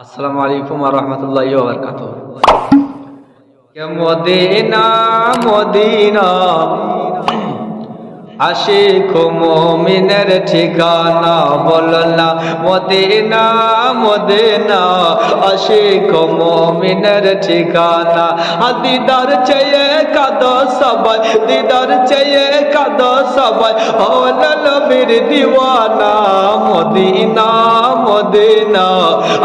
আসসালামু আলাইকুম ওয়া রাহমাতুল্লাহি ওয়া বারাকাতুহু। মদিনা মদিনা আশিক মুমিনের ঠিকানা, বলনা মদিনা মদিনা আশিক মুমিনের ঠিকানা। দিদার চেয়ে কাঁদো সবাই, দিদার চেয়ে কাঁদো সবাই, হলো নবীর দিওয়ানা। মদিনা মদিনা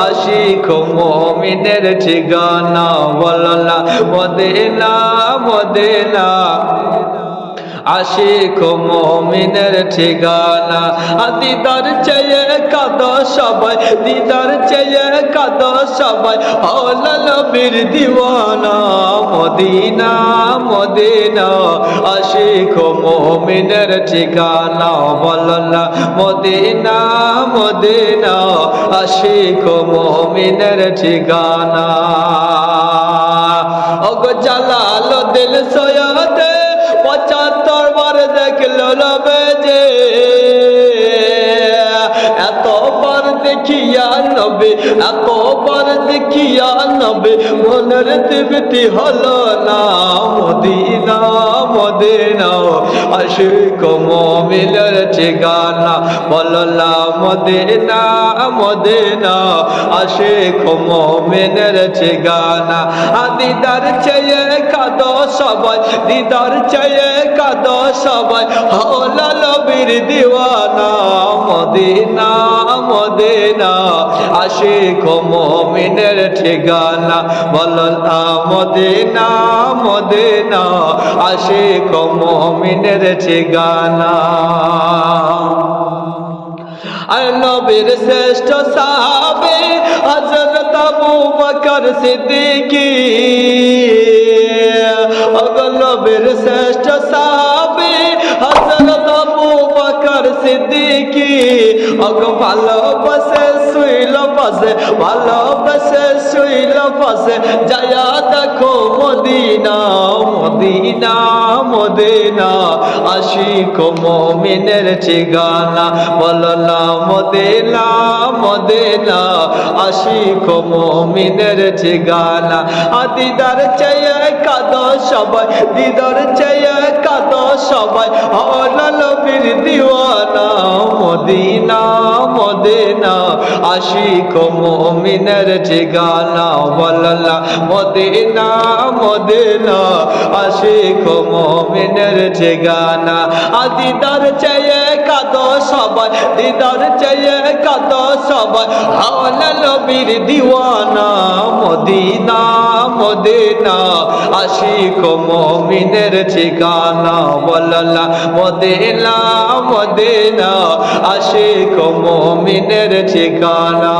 আশিক মুমিনের ঠিকানা, বলনা মদিনা মদিনা আশিক মুমিনের ঠিকানা। দিদার চেয়ে কাঁদো সবাই, দিদার চেয়ে কাঁদো সবাই, হলো নবীর দিওয়ানা। মদিনা মদিনা আশিক মুমিনের ঠিকানা, বলনা মদিনা মদিনা আশিক মুমিনের ঠিকানা। ওগো জালাল দিল সৈয়দে ৭৫ বার দেখল নবীজি, এতবার দেখিয়া নবী, এতবার দেখিয়া নবী, মনের তৃপ্তি হলো না। মদিনা মদিনা আশিক মুমিনের ঠিকানা, বলনা মদিনা মদিনা আশিক মুমিনের ঠিকানা। দিদার চেয়ে কাঁদো সবাই, দিদার চেয়ে কাঁদো সবাই, হলো নবীর দিওয়ানা। মদিনা মদিনা আশিক মুমিনের ঠিকানা, বলনা মদিনা মদিনা আশিক মুমিনের ঠিকানা। আর নবীর শ্রেষ্ঠ সাহাবী হযরত আবু বকর সিদ্দিকী, নবীর শ্রেষ্ঠ সাহাবী হযরত আবু বকর সিদ্দিকী, ভালোবাসে শুইল পাশে, ভালোবাসে শুইল পাশে, যায়া দেখো মদিনা মদিনা মদিনা আশিক মুমিনের ঠিকানা, বলনা মদিনা মদিনা আশিক মুমিনের ঠিকানা। দিদার চেয়ে কাঁদো সবাই, দিদার চেয়ে কাঁদো সবাই, হলো নবীর দিওয়ানা। মদিনা মদিনা আশিক মুমিনের ঠিকানা, বলনা মদিনা মদিনা আশিক মুমিনের ঠিকানা। দিদার চেয়ে কাঁদো সবাই, দিদার চেয়ে কাঁদো সবাই, হলো নবীর দিওয়ানা। মদিনা মদিনা আশিক মুমিনের ঠিকানা, বলনা মদিনা মদিনা আশিক মুমিনের ঠিকানা।